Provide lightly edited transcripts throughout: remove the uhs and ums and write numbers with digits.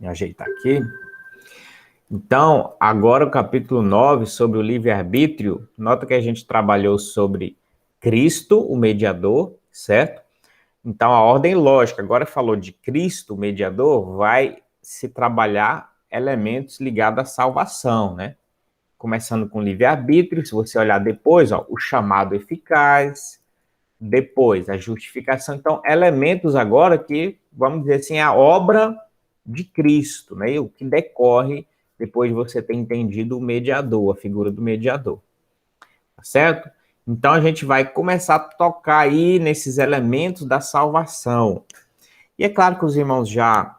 Me ajeitar aqui. Então, agora o capítulo 9, sobre o livre-arbítrio, nota que a gente trabalhou sobre Cristo, o mediador, certo? Então, a ordem lógica, agora falou de Cristo, o mediador, vai se trabalhar elementos ligados à salvação, né? Começando com livre-arbítrio, se você olhar depois, ó, o chamado eficaz, depois a justificação. Então, elementos agora que, vamos dizer assim, a obra de Cristo, né? E o que decorre depois de você ter entendido o mediador, a figura do mediador. Tá certo? Então, a gente vai começar a tocar aí nesses elementos da salvação. E é claro que os irmãos já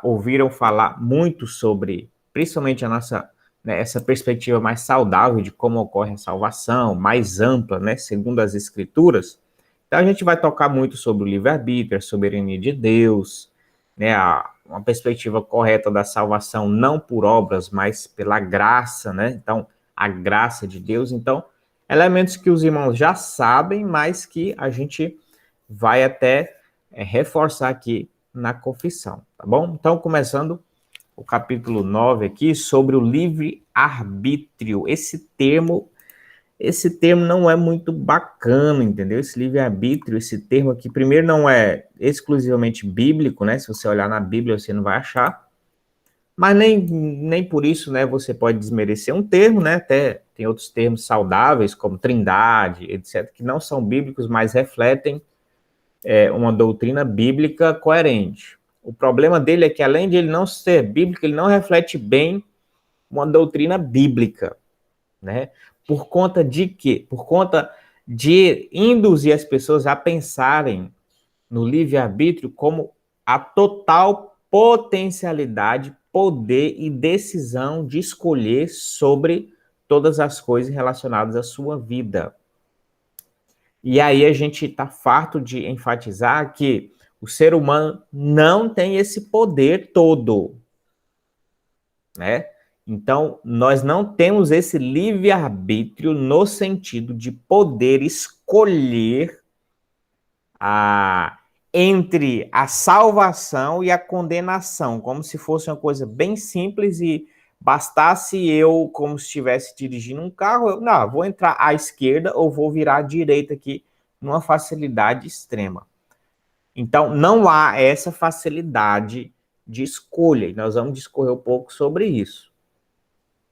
ouviram falar muito sobre, principalmente a nossa, né, essa perspectiva mais saudável de como ocorre a salvação, mais ampla, né, segundo as Escrituras. Então, a gente vai tocar muito sobre o livre-arbítrio, a soberania de Deus, né, uma perspectiva correta da salvação, não por obras, mas pela graça, né? Então, a graça de Deus. Então, elementos que os irmãos já sabem, mas que a gente vai até reforçar aqui na confissão, tá bom? Então, começando o capítulo 9 aqui, sobre o livre-arbítrio. Esse termo não é muito bacana, entendeu? Esse livre-arbítrio, esse termo aqui, primeiro, não é exclusivamente bíblico, né? Se você olhar na Bíblia, você não vai achar. Mas nem por isso, né, você pode desmerecer um termo, né? Até tem outros termos saudáveis, como trindade, etc., que não são bíblicos, mas refletem uma doutrina bíblica coerente. O problema dele é que, além de ele não ser bíblico, ele não reflete bem uma doutrina bíblica, né? Por conta de quê? Por conta de induzir as pessoas a pensarem no livre-arbítrio como a total potencialidade, poder e decisão de escolher sobre todas as coisas relacionadas à sua vida. E aí a gente está farto de enfatizar que o ser humano não tem esse poder todo, né? Então, nós não temos esse livre-arbítrio no sentido de poder escolher entre a salvação e a condenação, como se fosse uma coisa bem simples e bastasse eu, como se estivesse dirigindo um carro, vou entrar à esquerda ou vou virar à direita aqui, numa facilidade extrema. Então, não há essa facilidade de escolha, e nós vamos discorrer um pouco sobre isso.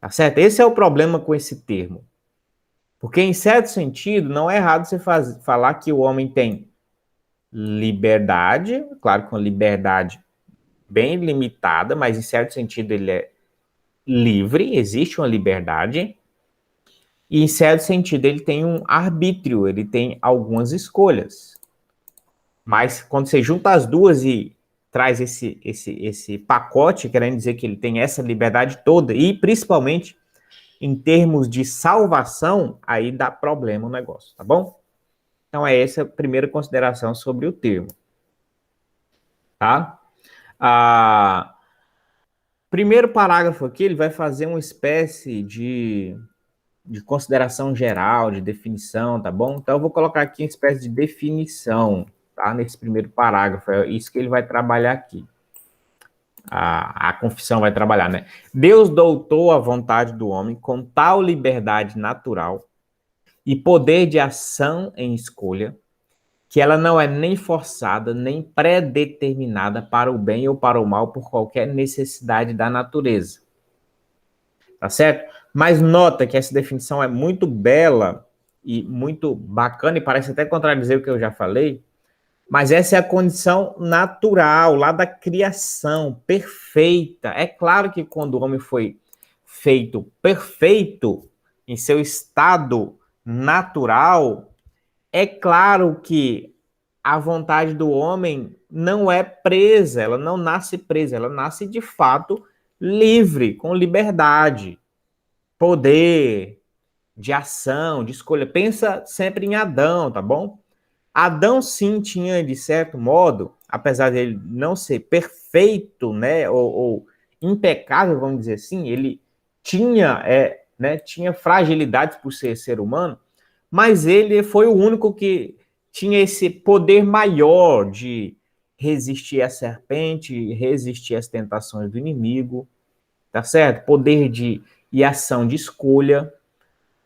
Tá certo? Esse é o problema com esse termo. Porque, em certo sentido, não é errado você falar que o homem tem liberdade, claro que uma liberdade bem limitada, mas em certo sentido ele é livre, existe uma liberdade, e em certo sentido ele tem um arbítrio, ele tem algumas escolhas. Mas quando você junta as duas e traz esse pacote, querendo dizer que ele tem essa liberdade toda, e principalmente em termos de salvação, aí dá problema o negócio, tá bom? Então é essa a primeira consideração sobre o termo. Tá? Primeiro parágrafo aqui, ele vai fazer uma espécie de consideração geral, de definição, tá bom? Então eu vou colocar aqui uma espécie de definição, tá? Nesse primeiro parágrafo, é isso que ele vai trabalhar aqui. A confissão vai trabalhar, né? Deus doutou a vontade do homem com tal liberdade natural e poder de ação em escolha, que ela não é nem forçada, nem predeterminada para o bem ou para o mal por qualquer necessidade da natureza. Tá certo? Mas nota que essa definição é muito bela e muito bacana, e parece até contradizer o que eu já falei, mas essa é a condição natural, lá da criação, perfeita. É claro que quando o homem foi feito perfeito, em seu estado natural, é claro que a vontade do homem não é presa, ela não nasce presa, ela nasce de fato livre, com liberdade, poder, de ação, de escolha. Pensa sempre em Adão, tá bom? Adão sim tinha, de certo modo, apesar de ele não ser perfeito, né, ou impecável, vamos dizer assim, ele tinha, tinha fragilidades por ser humano, mas ele foi o único que tinha esse poder maior de resistir à serpente, resistir às tentações do inimigo, tá certo? Poder e ação de escolha.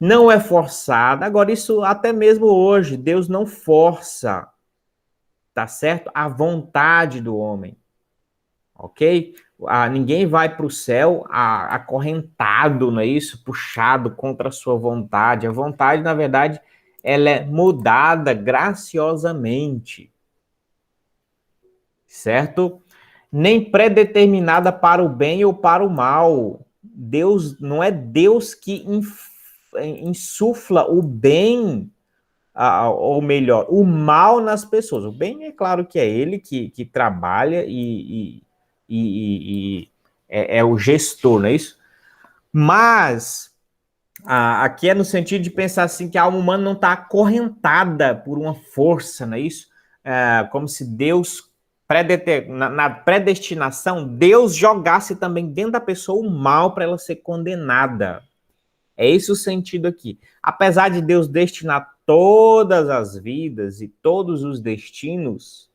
Não é forçada. Agora, isso até mesmo hoje, Deus não força, tá certo? A vontade do homem, ok? Ninguém vai para o céu acorrentado, não é isso? Puxado contra a sua vontade. A vontade, na verdade, ela é mudada graciosamente, certo? Nem predeterminada para o bem ou para o mal. Deus não é Deus que insufla o bem, ou melhor, o mal nas pessoas. O bem é claro que é ele que trabalha e é o gestor, não é isso? Mas aqui é no sentido de pensar assim que a alma humana não está acorrentada por uma força, não é isso? Como se Deus, na predestinação, Deus jogasse também dentro da pessoa o mal para ela ser condenada. É esse o sentido aqui. Apesar de Deus destinar todas as vidas e todos os destinos,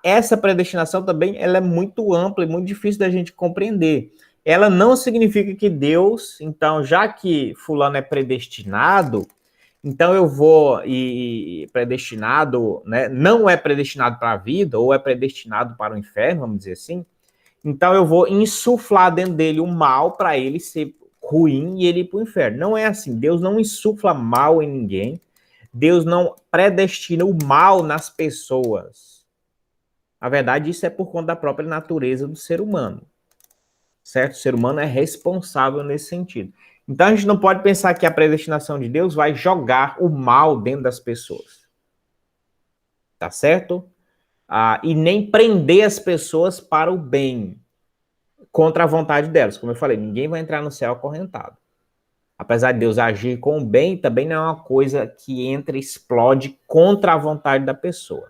essa predestinação também ela é muito ampla e muito difícil da gente compreender. Ela não significa que Deus, então, já que fulano é predestinado, então eu vou predestinado, né, não é predestinado para a vida, ou é predestinado para o inferno, vamos dizer assim, então eu vou insuflar dentro dele o mal para ele ser ruim e ele ir para o inferno. Não é assim. Deus não insufla mal em ninguém. Deus não predestina o mal nas pessoas. Na verdade, isso é por conta da própria natureza do ser humano. Certo? O ser humano é responsável nesse sentido. Então a gente não pode pensar que a predestinação de Deus vai jogar o mal dentro das pessoas. Tá certo? E nem prender as pessoas para o bem, contra a vontade delas. Como eu falei, ninguém vai entrar no céu acorrentado. Apesar de Deus agir com o bem, também não é uma coisa que entra e explode contra a vontade da pessoa.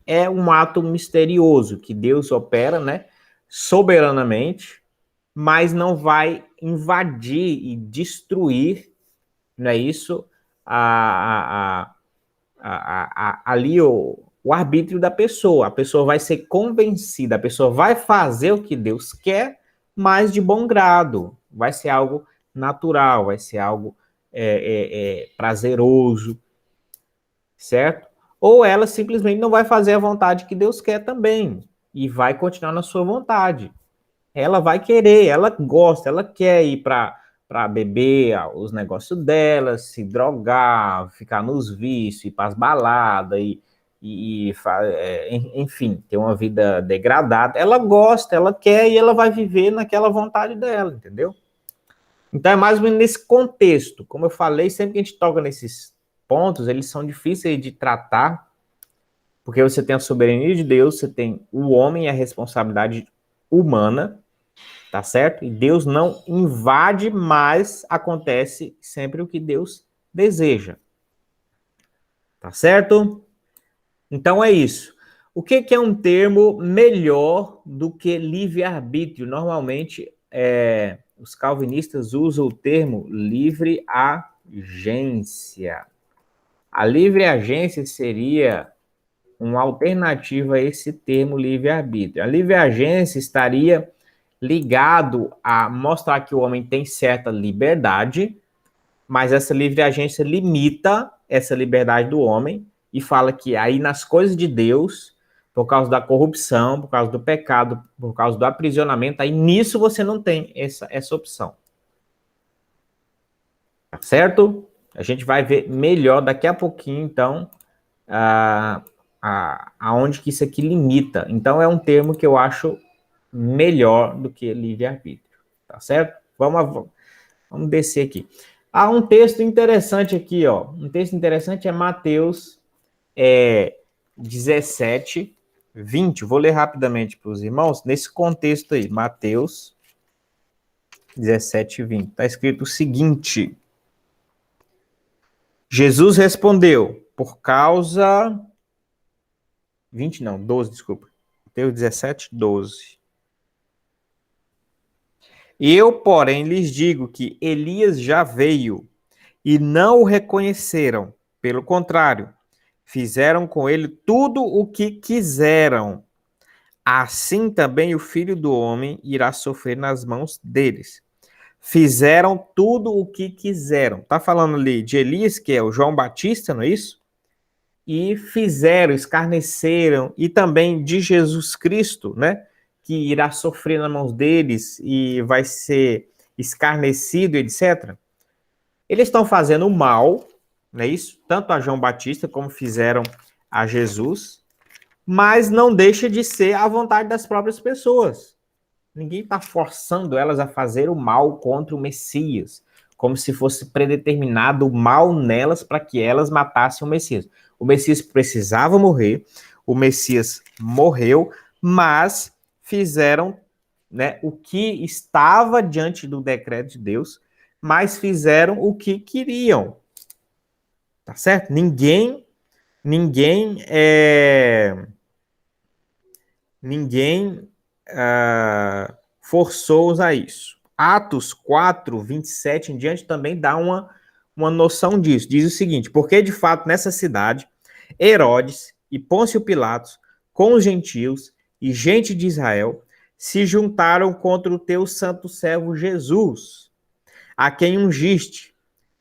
É um ato misterioso que Deus opera, né, soberanamente, mas não vai invadir e destruir, não é isso, ali o arbítrio da pessoa. A pessoa vai ser convencida, a pessoa vai fazer o que Deus quer, mas de bom grado. Vai ser algo natural, vai ser algo prazeroso, certo? Ou ela simplesmente não vai fazer a vontade que Deus quer também, e vai continuar na sua vontade. Ela vai querer, ela gosta, ela quer ir para beber os negócios dela, se drogar, ficar nos vícios, ir para as baladas, enfim, ter uma vida degradada. Ela gosta, ela quer e ela vai viver naquela vontade dela, entendeu? Então é mais ou menos nesse contexto. Como eu falei, sempre que a gente toca nesses pontos, eles são difíceis de tratar, porque você tem a soberania de Deus, você tem o homem e a responsabilidade humana, tá certo? E Deus não invade, mas acontece sempre o que Deus deseja. Tá certo? Então é isso. O que é um termo melhor do que livre-arbítrio? Normalmente, os calvinistas usam o termo livre agência. A livre agência seria uma alternativa a esse termo livre-arbítrio. A livre agência estaria ligado a mostrar que o homem tem certa liberdade, mas essa livre agência limita essa liberdade do homem e fala que aí nas coisas de Deus, por causa da corrupção, por causa do pecado, por causa do aprisionamento, aí nisso você não tem essa opção. Tá certo? A gente vai ver melhor daqui a pouquinho, então, aonde que isso aqui limita. Então, é um termo que eu acho melhor do que livre-arbítrio. Tá certo? Vamos descer aqui. Um texto interessante aqui, ó. Um texto interessante é Mateus 17, 20. Vou ler rapidamente para os irmãos. Nesse contexto aí, Mateus 17, 20. Está escrito o seguinte: Jesus respondeu, por causa... 20 não, 12, desculpa. Mateus 17, 12. Eu, porém, lhes digo que Elias já veio e não o reconheceram. Pelo contrário, Fizeram com ele tudo o que quiseram. Assim também o Filho do Homem irá sofrer nas mãos deles. Fizeram tudo o que quiseram. Tá falando ali de Elias, que é o João Batista, não é isso? E fizeram, escarneceram, e também de Jesus Cristo, né? Que irá sofrer nas mãos deles e vai ser escarnecido, etc. Eles estão fazendo mal, não é isso? Tanto a João Batista como fizeram a Jesus, mas não deixa de ser a vontade das próprias pessoas. Ninguém está forçando elas a fazer o mal contra o Messias, como se fosse predeterminado o mal nelas para que elas matassem o Messias. O Messias precisava morrer, o Messias morreu, mas fizeram, né, o que estava diante do decreto de Deus, mas fizeram o que queriam. Tá certo? Ninguém forçou-os a isso. Atos 4, 27 em diante também dá uma noção disso. Diz o seguinte: porque de fato nessa cidade, Herodes e Pôncio Pilatos, com os gentios e gente de Israel, se juntaram contra o teu santo servo Jesus, a quem ungiste,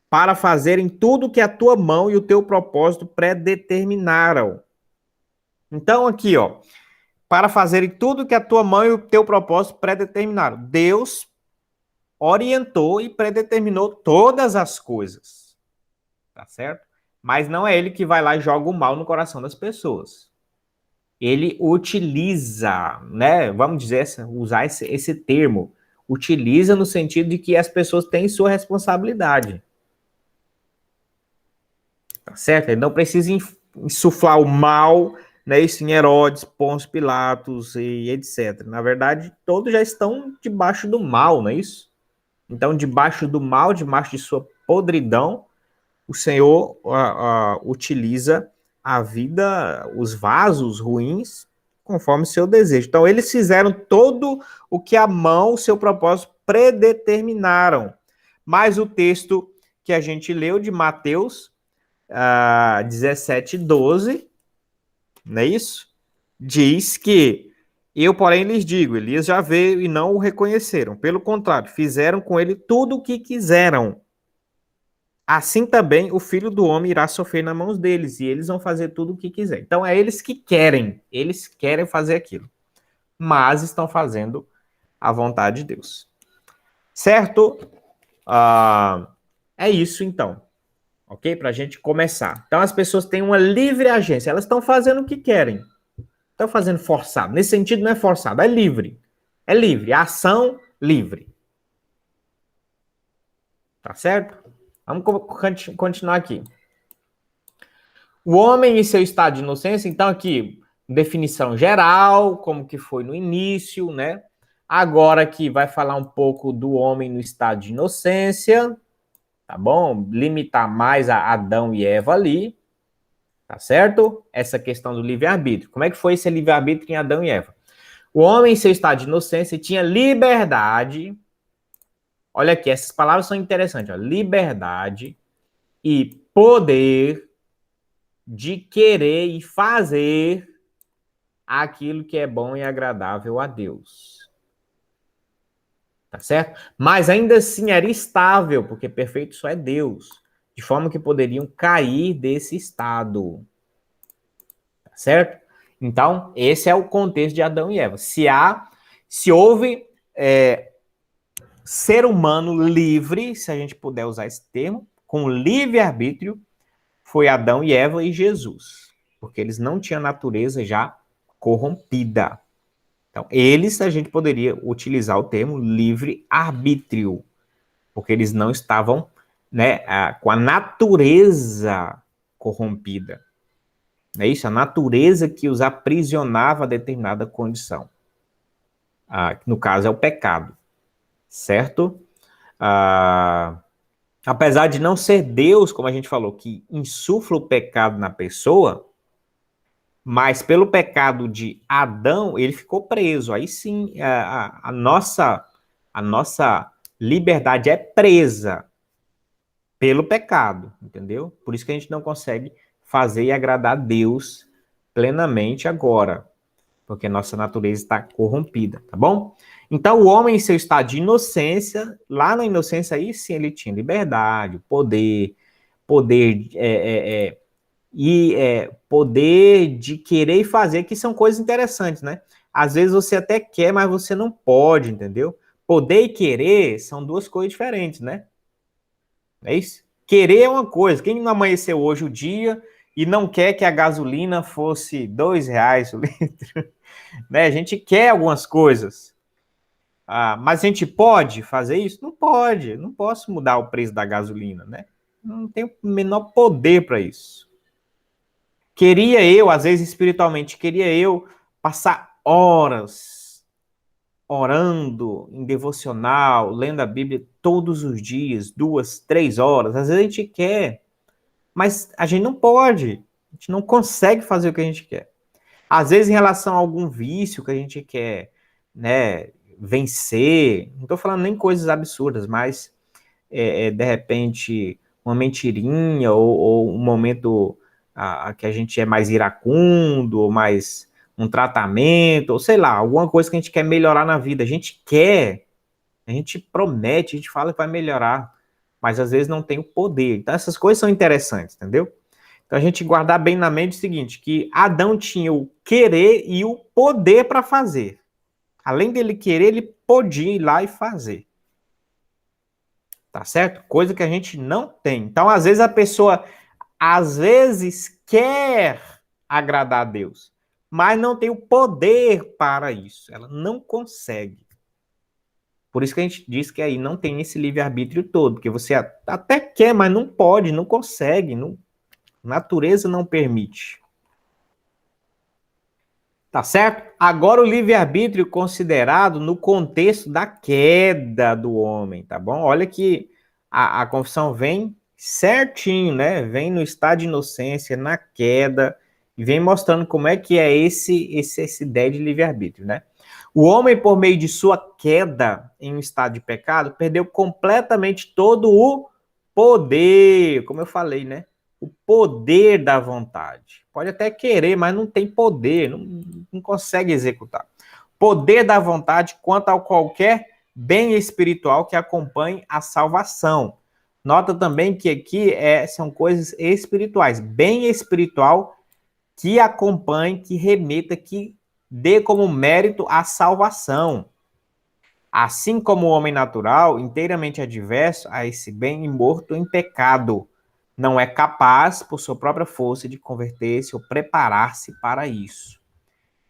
para fazerem tudo o que a tua mão e o teu propósito predeterminaram. Então, aqui, ó, para fazerem tudo que a tua mão e o teu propósito predeterminaram. Deus orientou e predeterminou todas as coisas, tá certo? Mas não é ele que vai lá e joga o mal no coração das pessoas. Ele utiliza, né? Vamos dizer, usar esse termo. Utiliza no sentido de que as pessoas têm sua responsabilidade. Tá certo? Ele não precisa insuflar o mal, né, isso em Herodes, Pôncio Pilatos e etc. Na verdade, todos já estão debaixo do mal, não é isso? Então, debaixo do mal, debaixo de sua podridão, o Senhor utiliza a vida, os vasos ruins, conforme seu desejo. Então, eles fizeram todo o que a mão, o seu propósito, predeterminaram. Mas o texto que a gente leu de Mateus 17:12, não é isso? Diz que eu, porém, lhes digo, Elias já veio e não o reconheceram. Pelo contrário, fizeram com ele tudo o que quiseram. Assim também o Filho do Homem irá sofrer nas mãos deles, e eles vão fazer tudo o que quiser. Então é eles querem fazer aquilo, mas estão fazendo a vontade de Deus. Certo? É isso então. Ok? Para a gente começar. Então as pessoas têm uma livre agência, elas estão fazendo o que querem. Estão fazendo forçado. Nesse sentido não é forçado, é livre. É livre, ação livre. Tá certo? Vamos continuar aqui. O homem em seu estado de inocência, então aqui, definição geral, como que foi no início, né? Agora aqui vai falar um pouco do homem no estado de inocência, tá bom? Limitar mais a Adão e Eva ali, tá certo? Essa questão do livre-arbítrio. Como é que foi esse livre-arbítrio em Adão e Eva? O homem em seu estado de inocência tinha liberdade. Olha aqui, essas palavras são interessantes, ó. Liberdade e poder de querer e fazer aquilo que é bom e agradável a Deus. Tá certo? Mas ainda assim era estável, porque perfeito só é Deus. De forma que poderiam cair desse estado. Tá certo? Então, esse é o contexto de Adão e Eva. Se houve ser humano livre, se a gente puder usar esse termo, com livre-arbítrio, foi Adão e Eva e Jesus. Porque eles não tinham natureza já corrompida. Então, eles, a gente poderia utilizar o termo livre-arbítrio, porque eles não estavam, né, com a natureza corrompida. É isso? A natureza que os aprisionava a determinada condição. No caso, é o pecado. Certo? Apesar de não ser Deus, como a gente falou, que insufla o pecado na pessoa, mas pelo pecado de Adão, ele ficou preso. Aí sim, a nossa liberdade é presa pelo pecado, entendeu? Por isso que a gente não consegue fazer e agradar a Deus plenamente agora, porque nossa natureza está corrompida, tá bom? Então, o homem, em seu estado de inocência, lá na inocência, aí sim ele tinha liberdade, poder poder de querer e fazer, que são coisas interessantes, né? Às vezes você até quer, mas você não pode, entendeu? Poder e querer são duas coisas diferentes, né? É isso? Querer é uma coisa. Quem não amanheceu hoje o dia e não quer que a gasolina fosse R$ 2 o litro, né? A gente quer algumas coisas. Mas a gente pode fazer isso? Não pode. Não posso mudar o preço da gasolina, né? Não tenho o menor poder para isso. Queria eu, às vezes espiritualmente, queria eu passar horas orando em devocional, lendo a Bíblia todos os dias, 2, 3 horas. Às vezes a gente quer, mas a gente não pode. A gente não consegue fazer o que a gente quer. Às vezes, em relação a algum vício que a gente quer, né, vencer, não estou falando nem coisas absurdas, mas de repente uma mentirinha ou um momento que a gente é mais iracundo, ou mais um tratamento, ou sei lá, alguma coisa que a gente quer melhorar na vida. A gente quer, a gente promete, a gente fala que vai melhorar, mas às vezes não tem o poder. Então essas coisas são interessantes, entendeu? Então a gente guardar bem na mente o seguinte, que Adão tinha o querer e o poder para fazer. Além dele querer, ele podia ir lá e fazer. Tá certo? Coisa que a gente não tem. Então, às vezes, a pessoa, às vezes, quer agradar a Deus, mas não tem o poder para isso. Ela não consegue. Por isso que a gente diz que aí não tem esse livre-arbítrio todo, porque você até quer, mas não pode, não consegue, não, a natureza não permite. Tá certo? Agora o livre-arbítrio considerado no contexto da queda do homem, tá bom? Olha que a confissão vem certinho, né? Vem no estado de inocência, na queda, e vem mostrando como é que é essa ideia de livre-arbítrio, né? O homem, por meio de sua queda em um estado de pecado, perdeu completamente todo o poder, como eu falei, né? O poder da vontade. Pode até querer, mas não tem poder, não consegue executar. Poder da vontade quanto a qualquer bem espiritual que acompanhe a salvação. Nota também que aqui são coisas espirituais. Bem espiritual que acompanhe, que remeta, que dê como mérito a salvação. Assim como o homem natural, inteiramente adverso a esse bem e morto em pecado, não é capaz, por sua própria força, de converter-se ou preparar-se para isso.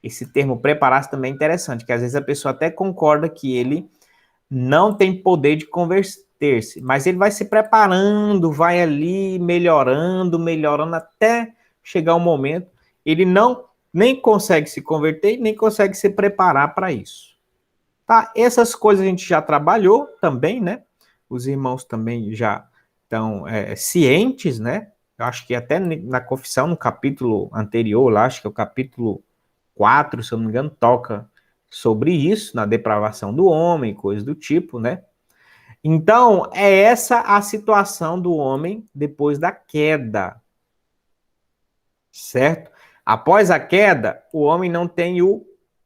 Esse termo preparar-se também é interessante, que às vezes a pessoa até concorda que ele não tem poder de converter-se, mas ele vai se preparando, vai ali melhorando, melhorando até chegar um momento, ele não nem consegue se converter, nem consegue se preparar para isso. Tá? Essas coisas a gente já trabalhou também, né? Os irmãos também já estão cientes, né? Eu acho que até na confissão, no capítulo anterior, lá, acho que é o capítulo 4, se eu não me engano, toca sobre isso, na depravação do homem, coisas do tipo, né? Então, é essa a situação do homem depois da queda, certo? Após a queda, o homem não tem o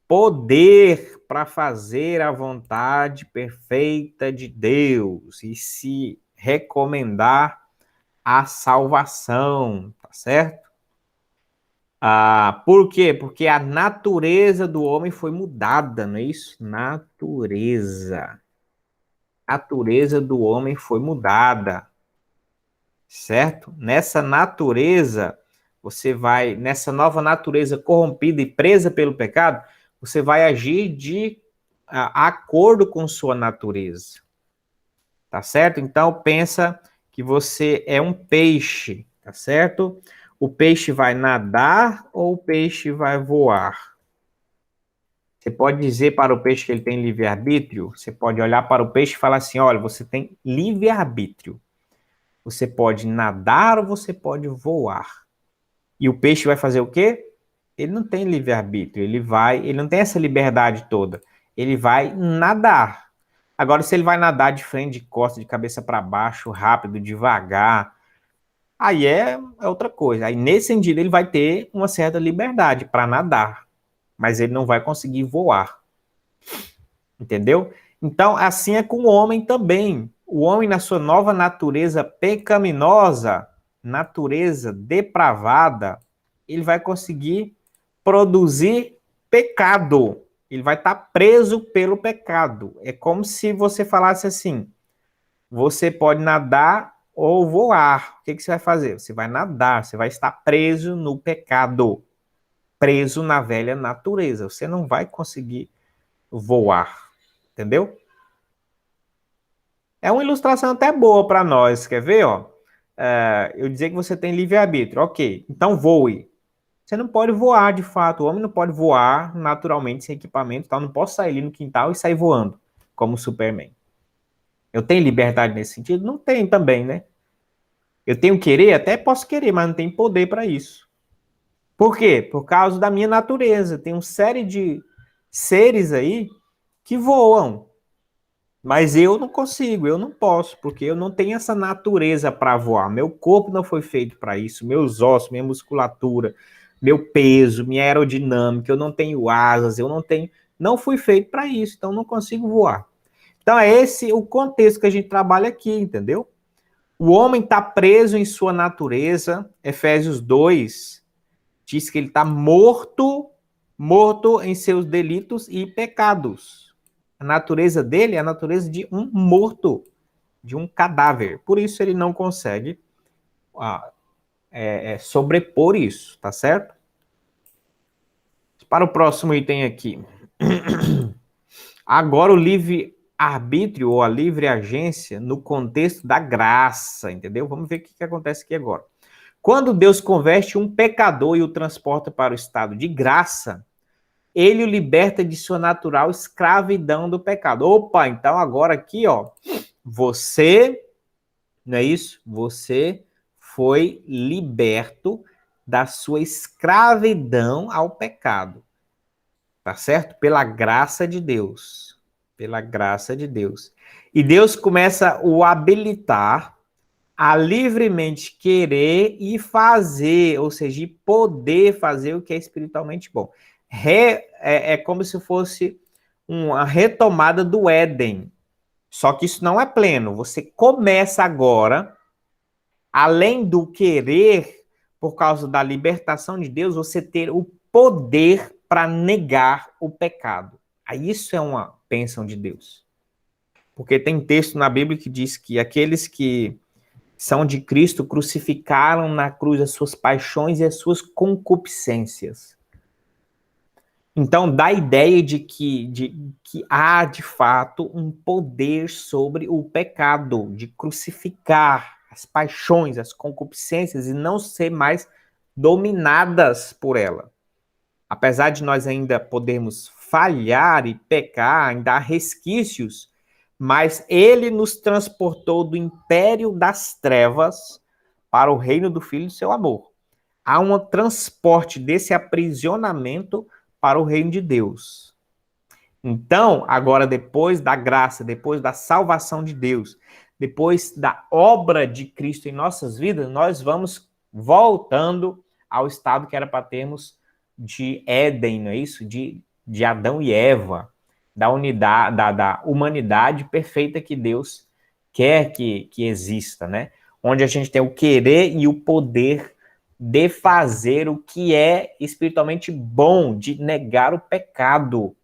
poder para fazer a vontade perfeita de Deus e se recomendar a salvação, tá certo? Por quê? Porque a natureza do homem foi mudada, não é isso? Natureza. A natureza do homem foi mudada, certo? Nessa natureza, nessa nova natureza corrompida e presa pelo pecado, você vai agir de acordo com sua natureza, tá certo? Então, pensa que você é um peixe, tá certo? O peixe vai nadar ou o peixe vai voar? Você pode dizer para o peixe que ele tem livre-arbítrio? Você pode olhar para o peixe e falar assim, olha, você tem livre-arbítrio. Você pode nadar ou você pode voar. E o peixe vai fazer o quê? Ele não tem livre-arbítrio, ele não tem essa liberdade toda. Ele vai nadar. Agora, se ele vai nadar de frente, de costa, de cabeça para baixo, rápido, devagar, aí é outra coisa. Aí, nesse sentido, ele vai ter uma certa liberdade para nadar, mas ele não vai conseguir voar. Entendeu? Então, assim é com o homem também. O homem, na sua nova natureza pecaminosa, natureza depravada, ele vai conseguir produzir pecado. Ele vai estar preso pelo pecado. É como se você falasse assim: você pode nadar ou voar. O que você vai fazer? Você vai nadar, você vai estar preso no pecado, preso na velha natureza. Você não vai conseguir voar. Entendeu? É uma ilustração até boa para nós. Quer ver? Ó? Eu dizer que você tem livre-arbítrio. Ok, então voe. Você não pode voar de fato. O homem não pode voar naturalmente sem equipamento. Tal. Não posso sair ali no quintal e sair voando, como o Superman. Eu tenho liberdade nesse sentido? Não tenho também, né? Eu tenho querer? Até posso querer, mas não tenho poder para isso. Por quê? Por causa da minha natureza. Tem uma série de seres aí que voam. Mas eu não consigo, eu não posso, porque eu não tenho essa natureza para voar. Meu corpo não foi feito para isso, meus ossos, minha musculatura, meu peso, minha aerodinâmica, eu não tenho asas, eu não tenho, não fui feito para isso, então não consigo voar. Então é esse o contexto que a gente trabalha aqui, entendeu? O homem está preso em sua natureza. Efésios 2 diz que ele está morto, morto em seus delitos e pecados. A natureza dele é a natureza de um morto, de um cadáver. Por isso ele não consegue sobrepor isso, tá certo? Para o próximo item aqui. Agora o livre-arbítrio ou a livre agência no contexto da graça, entendeu? Vamos ver o que acontece aqui agora. Quando Deus converte um pecador e o transporta para o estado de graça, ele o liberta de sua natural escravidão do pecado. Opa, então agora aqui, ó, você, não é isso? Você foi liberto da sua escravidão ao pecado. Tá certo? Pela graça de Deus. Pela graça de Deus. E Deus começa a o habilitar a livremente querer e fazer, ou seja, poder fazer o que é espiritualmente bom. É como se fosse uma retomada do Éden. Só que isso não é pleno. Você começa agora, além do querer, por causa da libertação de Deus, você ter o poder para negar o pecado. Aí isso é uma bênção de Deus. Porque tem texto na Bíblia que diz que aqueles que são de Cristo crucificaram na cruz as suas paixões e as suas concupiscências. Então, dá a ideia de que há, de fato, um poder sobre o pecado, de crucificar as paixões, as concupiscências e não ser mais dominadas por ela. Apesar de nós ainda podermos falhar e pecar, ainda há resquícios, mas ele nos transportou do império das trevas para o reino do Filho do seu amor. Há um transporte desse aprisionamento para o reino de Deus. Então, agora, depois da graça, depois da salvação de Deus, depois da obra de Cristo em nossas vidas, nós vamos voltando ao estado que era para termos de Éden, não é isso? De Adão e Eva, da unidade, da humanidade perfeita que Deus quer que exista, né? Onde a gente tem o querer e o poder de fazer o que é espiritualmente bom, de negar o pecado.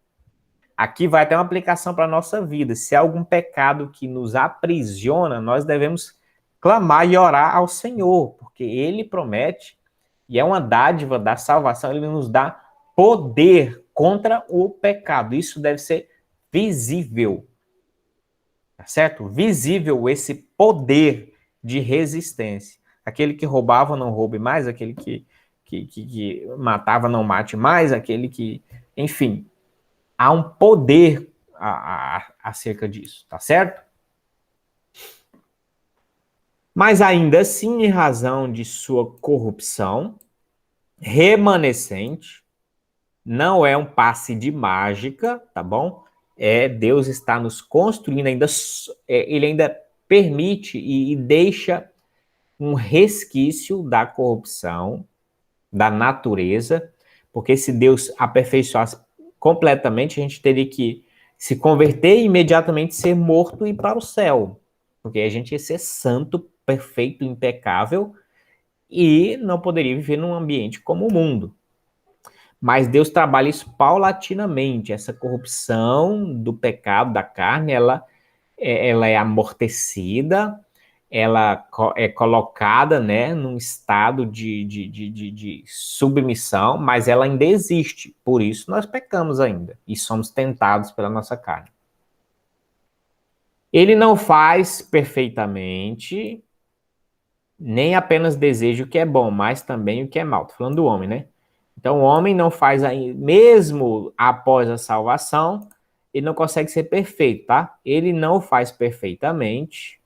Aqui vai ter uma aplicação para a nossa vida. Se há algum pecado que nos aprisiona, nós devemos clamar e orar ao Senhor, porque Ele promete, e é uma dádiva da salvação, Ele nos dá poder contra o pecado. Isso deve ser visível, tá certo? Visível esse poder de resistência. Aquele que roubava, não roube mais, aquele que matava, não mate mais, aquele que... Enfim, há um poder acerca disso, tá certo? Mas ainda assim, em razão de sua corrupção remanescente, não é um passe de mágica, tá bom? Deus está nos construindo, ele ainda permite e deixa um resquício da corrupção, da natureza, porque se Deus aperfeiçoasse completamente, a gente teria que se converter e imediatamente ser morto e ir para o céu, porque a gente ia ser santo, perfeito, impecável e não poderia viver num ambiente como o mundo. Mas Deus trabalha isso paulatinamente, essa corrupção do pecado da carne, ela é amortecida, ela é colocada, né, num estado de submissão, mas ela ainda existe. Por isso nós pecamos ainda e somos tentados pela nossa carne. Ele não faz perfeitamente, nem apenas deseja o que é bom, mas também o que é mal. Estou falando do homem, né? Então o homem não faz, mesmo após a salvação, ele não consegue ser perfeito, tá? Ele não faz perfeitamente,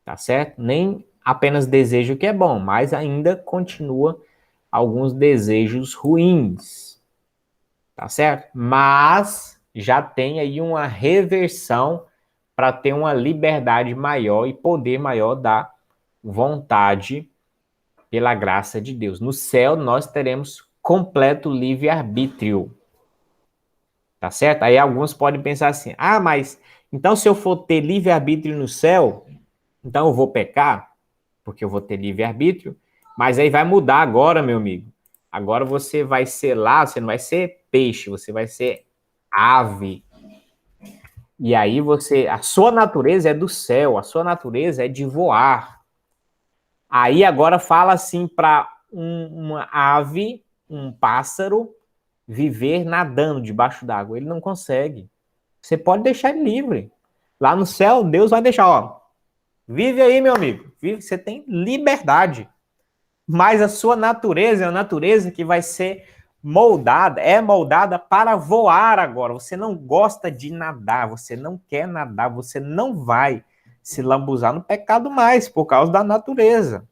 tá certo? Nem apenas deseja o que é bom, mas ainda continua alguns desejos ruins, tá certo? Mas já tem aí uma reversão para ter uma liberdade maior e poder maior da vontade pela graça de Deus. No céu nós teremos completo livre-arbítrio, tá certo? Aí alguns podem pensar assim: ah, mas então se eu for ter livre-arbítrio no céu, então eu vou pecar? Porque eu vou ter livre-arbítrio, mas aí vai mudar agora, meu amigo. Agora você vai ser lá, você não vai ser peixe, você vai ser ave. E aí a sua natureza é do céu, a sua natureza é de voar. Aí agora fala assim para uma ave, um pássaro, viver nadando debaixo d'água. Ele não consegue. Você pode deixar ele livre. Lá no céu, Deus vai deixar, ó. Vive aí, meu amigo. Vive, você tem liberdade. Mas a sua natureza é uma natureza que vai ser moldada, é moldada para voar agora. Você não gosta de nadar, você não quer nadar, você não vai se lambuzar no pecado mais por causa da natureza.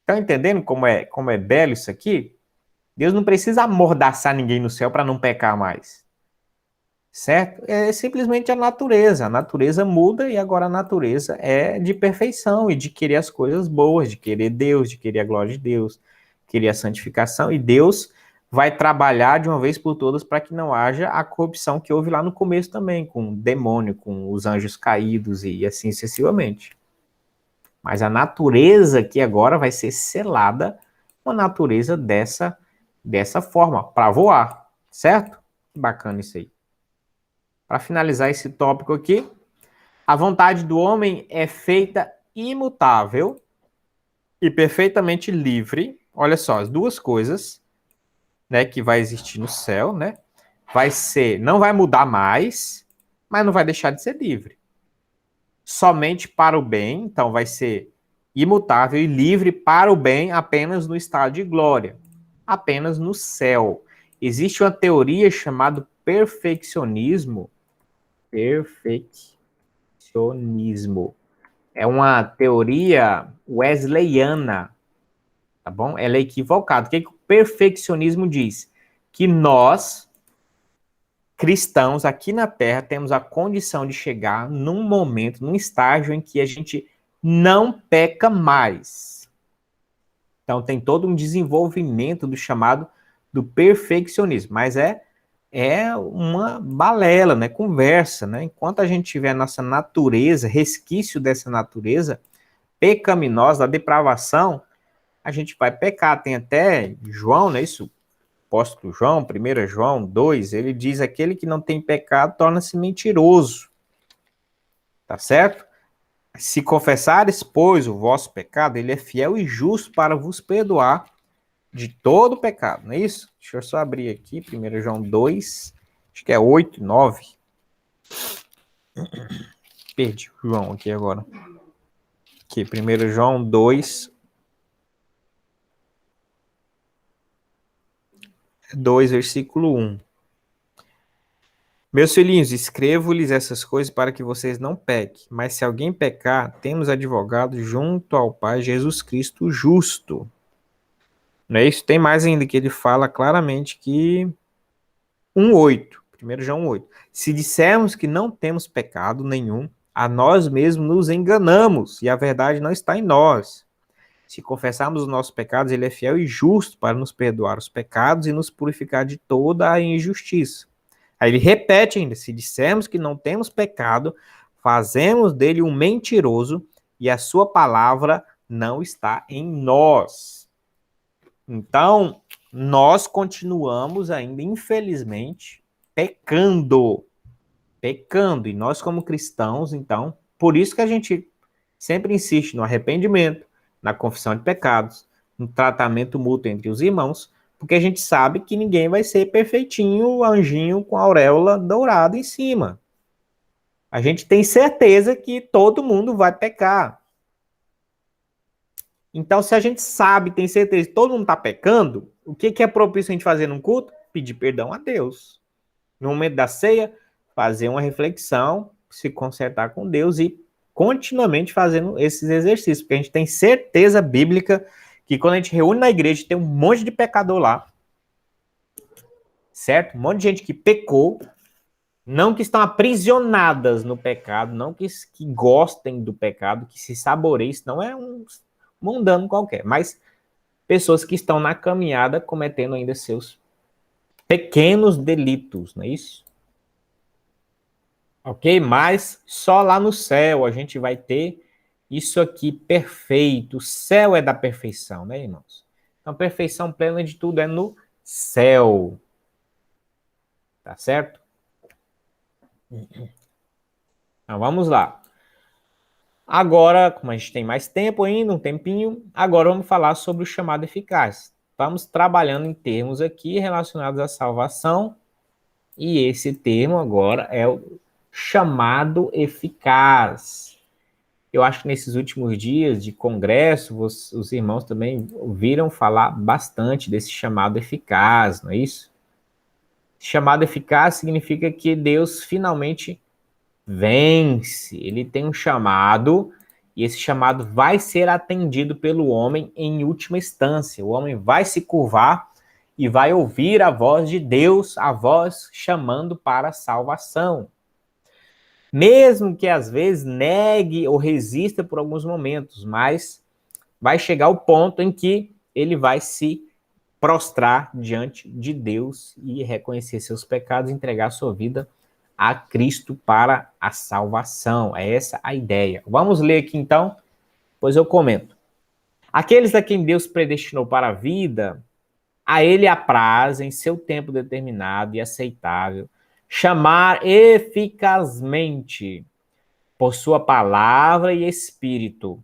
Estão entendendo como é belo isso aqui? Deus não precisa amordaçar ninguém no céu para não pecar mais. Certo? É simplesmente a natureza. A natureza muda e agora a natureza é de perfeição e de querer as coisas boas, de querer Deus, de querer a glória de Deus, querer a santificação. E Deus vai trabalhar de uma vez por todas para que não haja a corrupção que houve lá no começo também, com o demônio, com os anjos caídos e assim sucessivamente. Mas a natureza que agora vai ser selada, uma natureza dessa forma, para voar, certo? Que bacana isso aí. Para finalizar esse tópico aqui, a vontade do homem é feita imutável e perfeitamente livre. Olha só, as duas coisas, né, que vai existir no céu, né? Não vai mudar mais, mas não vai deixar de ser livre. Somente para o bem, então vai ser imutável e livre para o bem apenas no estado de glória, apenas no céu. Existe uma teoria chamada perfeccionismo. Perfeccionismo. É uma teoria wesleyana, tá bom? Ela é equivocada. O que o perfeccionismo diz? Que nós, cristãos, aqui na Terra, temos a condição de chegar num momento, num estágio em que a gente não peca mais. Então, tem todo um desenvolvimento do chamado do perfeccionismo, mas é uma balela, né? Conversa, né? Enquanto a gente tiver nossa natureza, resquício dessa natureza pecaminosa, da depravação, a gente vai pecar. Tem até João, né? Isso, apóstolo João, 1 João 2, ele diz: aquele que não tem pecado torna-se mentiroso. Tá certo? Se confessares, pois, o vosso pecado, ele é fiel e justo para vos perdoar de todo pecado, não é isso? Deixa eu só abrir aqui, 1 João 2, acho que é 8, 9. Perdi o João aqui agora. Aqui, 1 João 2, 2, versículo 1. Meus filhinhos, escrevo-lhes essas coisas para que vocês não pequem. Mas se alguém pecar, temos advogado junto ao Pai, Jesus Cristo justo. Não é isso? Tem mais ainda que ele fala claramente que 1:8, 1 João 8. Se dissermos que não temos pecado nenhum, a nós mesmos nos enganamos e a verdade não está em nós. Se confessarmos os nossos pecados, ele é fiel e justo para nos perdoar os pecados e nos purificar de toda a injustiça. Aí ele repete ainda, se dissermos que não temos pecado, fazemos dele um mentiroso e a sua palavra não está em nós. Então, nós continuamos ainda, infelizmente, pecando. E nós como cristãos, então, por isso que a gente sempre insiste no arrependimento, na confissão de pecados, no tratamento mútuo entre os irmãos, porque a gente sabe que ninguém vai ser perfeitinho, anjinho com a auréola dourada em cima. A gente tem certeza que todo mundo vai pecar. Então, se a gente sabe, tem certeza que todo mundo está pecando, o que é propício a gente fazer num culto? Pedir perdão a Deus. No momento da ceia, fazer uma reflexão, se consertar com Deus e continuamente fazendo esses exercícios, porque a gente tem certeza bíblica que quando a gente reúne na igreja, tem um monte de pecador lá, certo? Um monte de gente que pecou, não que estão aprisionadas no pecado, não que gostem do pecado, que se saboreiem, isso não é um mundano qualquer, mas pessoas que estão na caminhada cometendo ainda seus pequenos delitos, não é isso? Ok? Mas só lá no céu a gente vai ter isso aqui perfeito. O céu é da perfeição, né, irmãos? Então, perfeição plena de tudo é no céu. Tá certo? Então, vamos lá. Agora, como a gente tem mais tempo ainda, um tempinho, agora vamos falar sobre o chamado eficaz. Vamos trabalhando em termos aqui relacionados à salvação. E esse termo agora é o chamado eficaz. Eu acho que nesses últimos dias de congresso, os irmãos também ouviram falar bastante desse chamado eficaz, não é isso? Chamado eficaz significa que Deus finalmente vence. Ele tem um chamado e esse chamado vai ser atendido pelo homem em última instância. O homem vai se curvar e vai ouvir a voz de Deus, a voz chamando para a salvação. Mesmo que às vezes negue ou resista por alguns momentos, mas vai chegar o ponto em que ele vai se prostrar diante de Deus e reconhecer seus pecados, entregar sua vida a Cristo para a salvação. É essa a ideia. Vamos ler aqui então, pois eu comento. Aqueles a quem Deus predestinou para a vida, a ele apraz, em seu tempo determinado e aceitável, chamar eficazmente por sua palavra e espírito,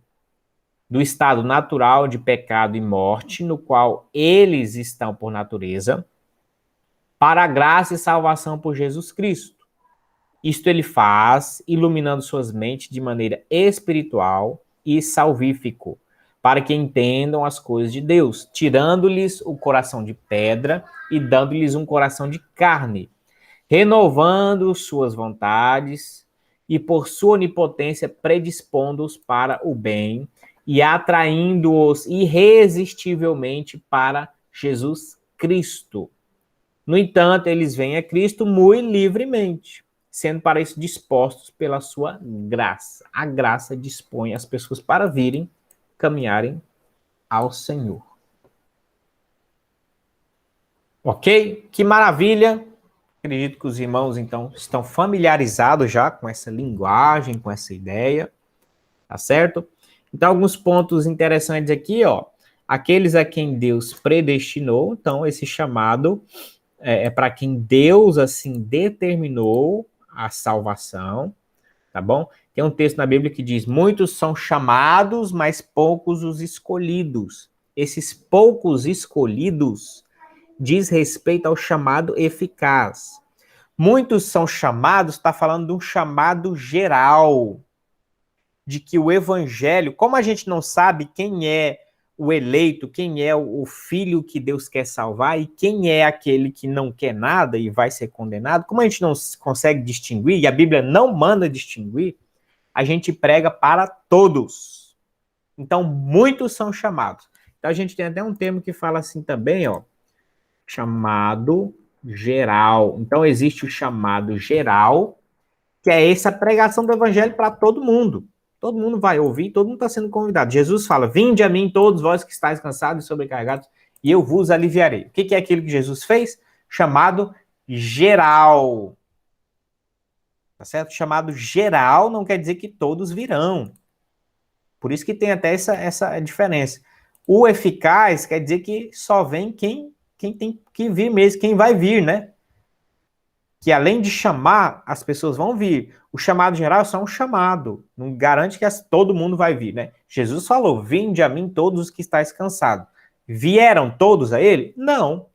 do estado natural de pecado e morte, no qual eles estão por natureza, para a graça e salvação por Jesus Cristo. Isto ele faz, iluminando suas mentes de maneira espiritual e salvífico, para que entendam as coisas de Deus, tirando-lhes o coração de pedra e dando-lhes um coração de carne, renovando suas vontades e por sua onipotência predispondo-os para o bem e atraindo-os irresistivelmente para Jesus Cristo. No entanto, eles vêm a Cristo muito livremente, sendo para isso dispostos pela sua graça. A graça dispõe as pessoas para virem, caminharem ao Senhor. Ok? Que maravilha! Acredito que os irmãos, então, estão familiarizados já com essa linguagem, com essa ideia, tá certo? Então, alguns pontos interessantes aqui, ó. Aqueles a quem Deus predestinou, então, esse chamado é para quem Deus, assim, determinou a salvação, tá bom? Tem um texto na Bíblia que diz, muitos são chamados, mas poucos os escolhidos. Esses poucos escolhidos diz respeito ao chamado eficaz. Muitos são chamados, está falando de um chamado geral, de que o evangelho, como a gente não sabe quem é o eleito, quem é o filho que Deus quer salvar e quem é aquele que não quer nada e vai ser condenado, como a gente não consegue distinguir, e a Bíblia não manda distinguir, a gente prega para todos. Então, muitos são chamados. Então, a gente tem até um termo que fala assim também, ó, chamado geral. Então, existe o chamado geral que é essa pregação do evangelho para todo mundo. Todo mundo vai ouvir, todo mundo está sendo convidado. Jesus fala, vinde a mim todos vós que estáis cansados e sobrecarregados, e eu vos aliviarei. O que é aquilo que Jesus fez? Chamado geral. Tá certo? Chamado geral não quer dizer que todos virão. Por isso que tem até essa diferença. O eficaz quer dizer que só vem quem tem que vir mesmo, quem vai vir, né? Que além de chamar, as pessoas vão vir. O chamado geral é só um chamado. Não garante que todo mundo vai vir, né? Jesus falou, vinde a mim todos os que estáis cansados. Vieram todos a ele? Não.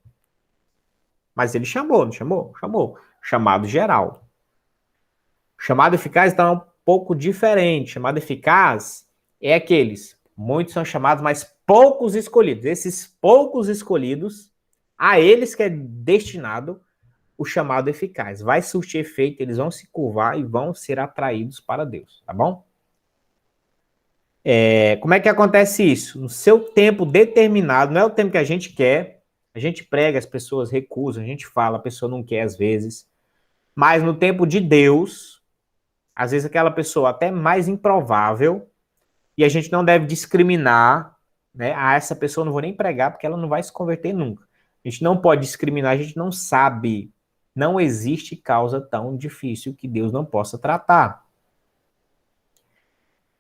Mas ele chamou, não chamou? Chamou. Chamado geral. Chamado eficaz, então, é um pouco diferente. Chamado eficaz é aqueles. Muitos são chamados, mas poucos escolhidos. Esses poucos escolhidos, a eles que é destinado o chamado eficaz. Vai surtir efeito, eles vão se curvar e vão ser atraídos para Deus, tá bom? Como é que acontece isso? No seu tempo determinado, não é o tempo que a gente quer, a gente prega, as pessoas recusam, a gente fala, a pessoa não quer às vezes, mas no tempo de Deus, às vezes aquela pessoa até mais improvável, e a gente não deve discriminar, né? Essa pessoa eu não vou nem pregar porque ela não vai se converter nunca. A gente não pode discriminar, a gente não sabe. Não existe causa tão difícil que Deus não possa tratar.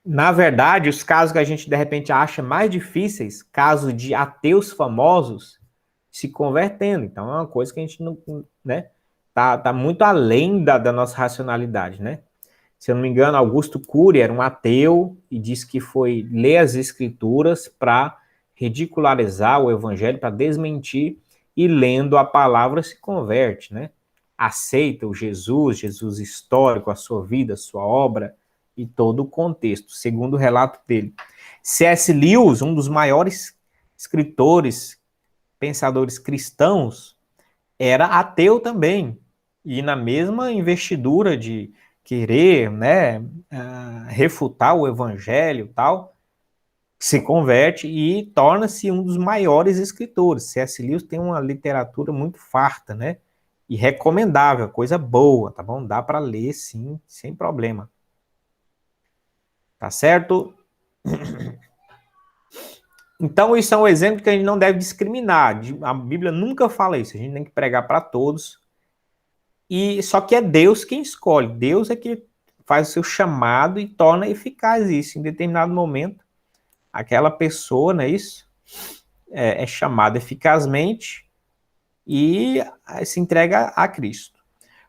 Na verdade, os casos que a gente de repente acha mais difíceis, casos de ateus famosos se convertendo. Então é uma coisa que a gente não, né? Tá muito além da nossa racionalidade, né? Se eu não me engano, Augusto Cury era um ateu e disse que foi ler as escrituras para ridicularizar o evangelho, para desmentir, e lendo a palavra se converte, né? Aceita o Jesus histórico, a sua vida, a sua obra e todo o contexto, segundo o relato dele. C.S. Lewis, um dos maiores escritores, pensadores cristãos, era ateu também, e na mesma investidura de querer, né, refutar o evangelho e tal, se converte e torna-se um dos maiores escritores. C.S. Lewis tem uma literatura muito farta, né, e recomendável, coisa boa, tá bom? Dá para ler, sim, sem problema. Tá certo? Então, isso é um exemplo que a gente não deve discriminar. A Bíblia nunca fala isso. A gente tem que pregar para todos. E só que é Deus quem escolhe. Deus é que faz o seu chamado e torna eficaz isso. Em determinado momento, aquela pessoa, não é isso? É chamada eficazmente e se entrega a Cristo.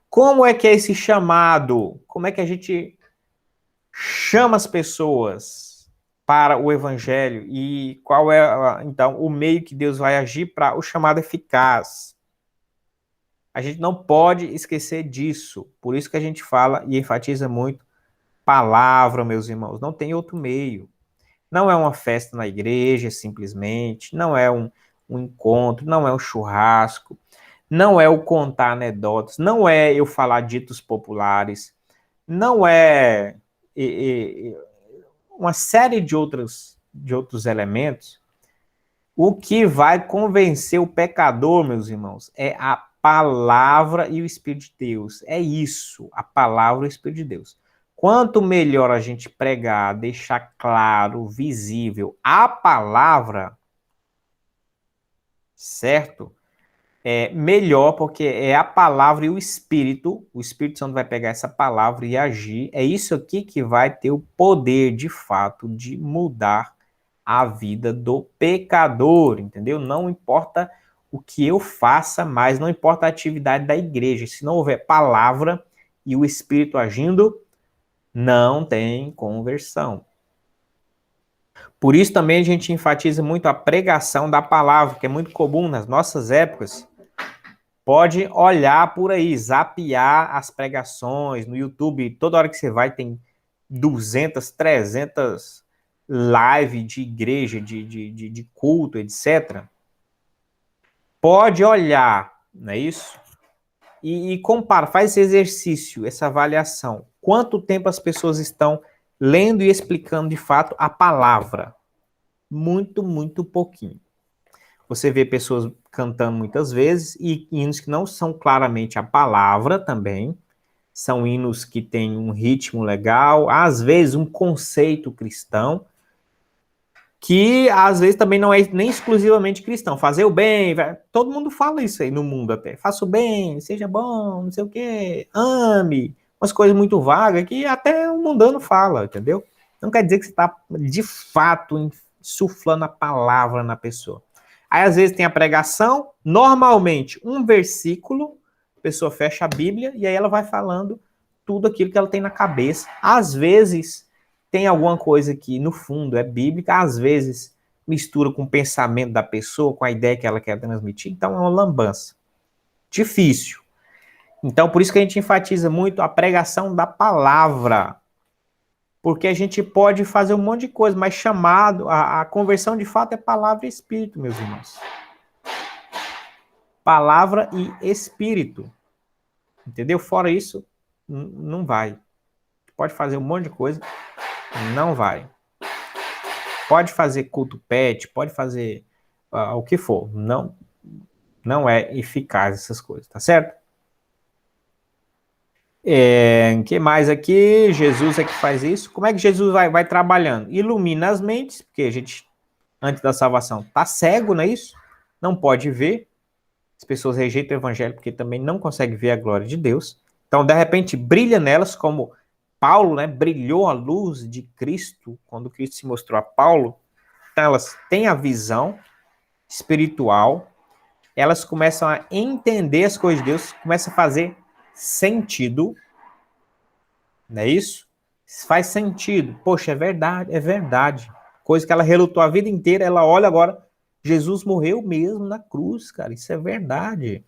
Como é que é esse chamado? Como é que a gente chama as pessoas para o evangelho? E qual é, então, o meio que Deus vai agir para o chamado eficaz? A gente não pode esquecer disso. Por isso que a gente fala e enfatiza muito palavra, meus irmãos. Não tem outro meio. Não é uma festa na igreja, simplesmente. Não é um encontro. Não é um churrasco. Não é o contar anedotas. Não é eu falar ditos populares. Não é uma série de outros elementos. O que vai convencer o pecador, meus irmãos, é a palavra e o Espírito de Deus. É isso, a palavra e o Espírito de Deus. Quanto melhor a gente pregar, deixar claro, visível a palavra, certo? É melhor, porque é a palavra e o Espírito Santo vai pegar essa palavra e agir. É isso aqui que vai ter o poder, de fato, de mudar a vida do pecador, entendeu? Não importa o que eu faça, mas não importa a atividade da igreja. Se não houver palavra e o Espírito agindo, não tem conversão. Por isso também a gente enfatiza muito a pregação da palavra, que é muito comum nas nossas épocas. Pode olhar por aí, zapear as pregações no YouTube. Toda hora que você vai tem 200, 300 live de igreja, de culto, etc. Pode olhar, não é isso? E compara, faz esse exercício, essa avaliação. Quanto tempo as pessoas estão lendo e explicando de fato a palavra? Muito, muito pouquinho. Você vê pessoas cantando muitas vezes e hinos que não são claramente a palavra também, são hinos que têm um ritmo legal, às vezes um conceito cristão, que às vezes também não é nem exclusivamente cristão. Fazer o bem, todo mundo fala isso aí no mundo até. Faça o bem, seja bom, não sei o quê, ame, umas coisas muito vagas que até o mundano fala, entendeu? Não quer dizer que você está, de fato, insuflando a palavra na pessoa. Aí, às vezes, tem a pregação, normalmente, um versículo, a pessoa fecha a Bíblia e aí ela vai falando tudo aquilo que ela tem na cabeça. Às vezes, tem alguma coisa que, no fundo, é bíblica, às vezes mistura com o pensamento da pessoa, com a ideia que ela quer transmitir, então é uma lambança. Difícil. Então, por isso que a gente enfatiza muito a pregação da palavra, porque a gente pode fazer um monte de coisa, mas chamado, a conversão de fato é palavra e espírito, meus irmãos. Palavra e espírito. Entendeu? Fora isso, não vai. Pode fazer um monte de coisa, não vai. Pode fazer culto pet, pode fazer o que for. Não é eficaz essas coisas, tá certo? Que mais aqui? Jesus é que faz isso. Como é que Jesus vai trabalhando? Ilumina as mentes, porque a gente, antes da salvação, tá cego, não é isso? Não pode ver. As pessoas rejeitam o evangelho porque também não conseguem ver a glória de Deus. Então, de repente, brilha nelas, como Paulo, né? Brilhou a luz de Cristo quando Cristo se mostrou a Paulo. Então, elas têm a visão espiritual, elas começam a entender as coisas de Deus, começam a fazer sentido, não é isso? Faz sentido. Poxa, é verdade, é verdade. Coisa que ela relutou a vida inteira, ela olha agora, Jesus morreu mesmo na cruz, cara, isso é verdade.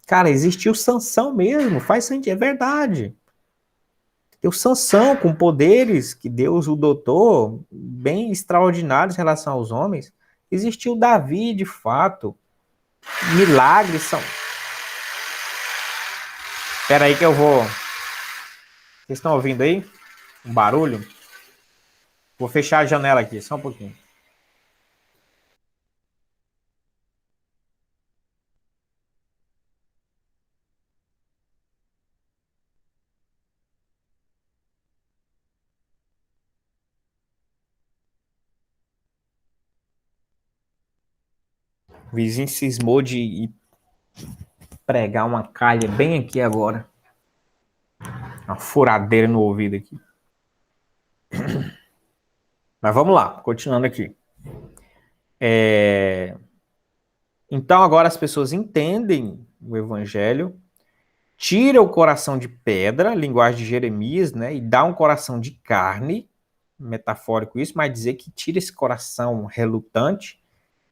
Cara, existiu Sansão mesmo, faz sentido, é verdade. Tem o Sansão com poderes que Deus o dotou, bem extraordinários em relação aos homens. Existiu Davi, de fato. Milagres são... Espera aí que eu vou... Vocês estão ouvindo aí? Um barulho? Vou fechar a janela aqui, só um pouquinho. O vizinho cismou de pregar uma calha bem aqui agora. Uma furadeira no ouvido aqui. Mas vamos lá, continuando aqui. Então agora as pessoas entendem o evangelho, tira o coração de pedra, linguagem de Jeremias, né, e dá um coração de carne, metafórico isso, mas dizer que tira esse coração relutante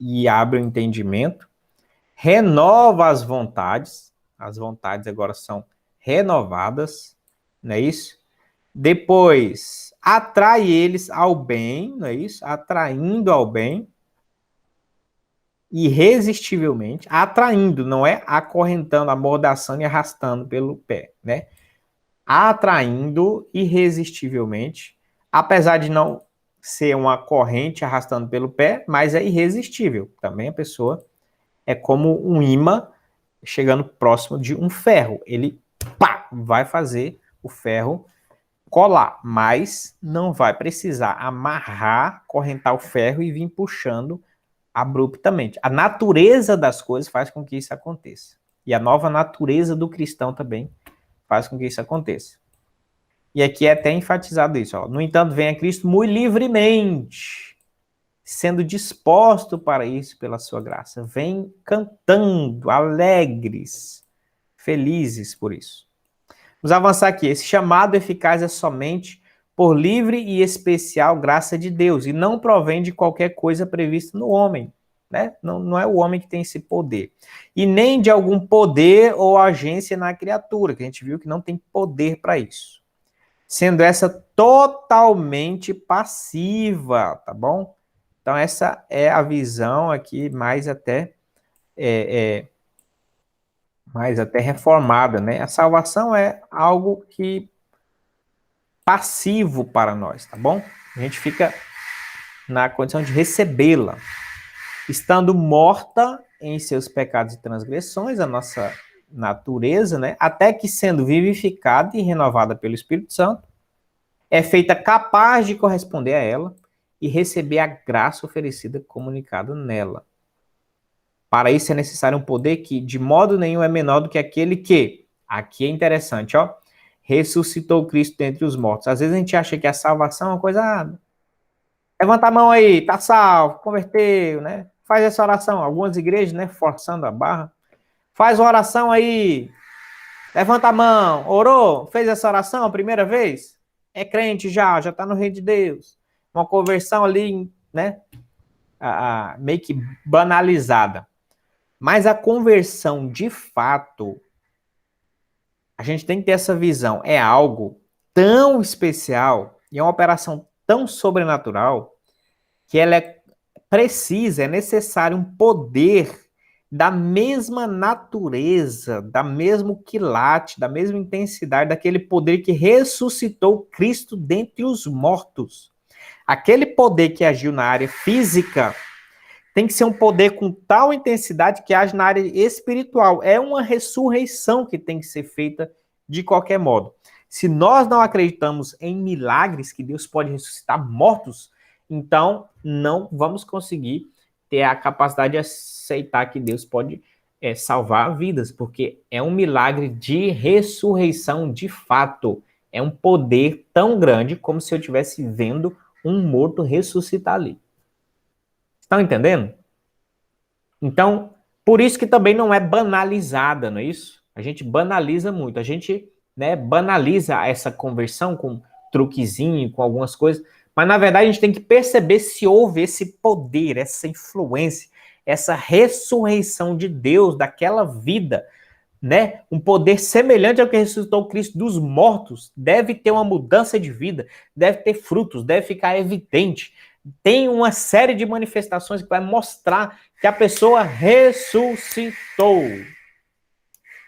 e abre o entendimento, renova as vontades agora são renovadas, não é isso? Depois, atrai eles ao bem, não é isso? Atraindo ao bem, irresistivelmente, atraindo, não é acorrentando, amordaçando e arrastando pelo pé, né? Atraindo irresistivelmente, apesar de não ser uma corrente arrastando pelo pé, mas é irresistível. Também a pessoa é como um imã chegando próximo de um ferro. Ele vai fazer o ferro colar, mas não vai precisar amarrar, correntar o ferro e vir puxando abruptamente. A natureza das coisas faz com que isso aconteça. E a nova natureza do cristão também faz com que isso aconteça. E aqui é até enfatizado isso. Ó. No entanto, vem a Cristo muito livremente, sendo disposto para isso pela sua graça. Vem cantando, alegres, felizes por isso. Vamos avançar aqui. Esse chamado eficaz é somente por livre e especial graça de Deus, e não provém de qualquer coisa prevista no homem. Né? Não é o homem que tem esse poder. E nem de algum poder ou agência na criatura, que a gente viu que não tem poder para isso. Sendo essa totalmente passiva, tá bom? Então essa é a visão aqui mais até reformada, né? A salvação é algo que passivo para nós, tá bom? A gente fica na condição de recebê-la. Estando morta em seus pecados e transgressões, a nossa natureza, né, até que sendo vivificada e renovada pelo Espírito Santo, é feita capaz de corresponder a ela e receber a graça oferecida comunicada nela. Para isso é necessário um poder que, de modo nenhum, é menor do que aquele que, aqui é interessante, ó, ressuscitou Cristo dentre os mortos. Às vezes a gente acha que a salvação é uma coisa, levanta a mão aí, tá salvo, converteu, né? Faz essa oração. Algumas igrejas, né, forçando a barra. Faz uma oração aí, levanta a mão, orou, fez essa oração a primeira vez? É crente já tá no reino de Deus. Uma conversão ali, né, meio que banalizada. Mas a conversão, de fato, a gente tem que ter essa visão. É algo tão especial e é uma operação tão sobrenatural que ela é precisa, é necessário um poder da mesma natureza, da mesmo quilate, da mesma intensidade daquele poder que ressuscitou Cristo dentre os mortos. Aquele poder que agiu na área física tem que ser um poder com tal intensidade que age na área espiritual. É uma ressurreição que tem que ser feita de qualquer modo. Se nós não acreditamos em milagres, que Deus pode ressuscitar mortos, então não vamos conseguir ter a capacidade de aceitar que Deus pode salvar vidas, porque é um milagre de ressurreição de fato. É um poder tão grande como se eu estivesse vendo um morto ressuscitar ali. Estão entendendo? Então, por isso que também não é banalizada, não é isso? A gente banaliza muito, a gente, né, banaliza essa conversão com truquezinho, com algumas coisas, mas na verdade a gente tem que perceber se houve esse poder, essa influência, essa ressurreição de Deus daquela vida, né? Um poder semelhante ao que ressuscitou Cristo dos mortos, deve ter uma mudança de vida, deve ter frutos, deve ficar evidente. Tem uma série de manifestações que vai mostrar que a pessoa ressuscitou.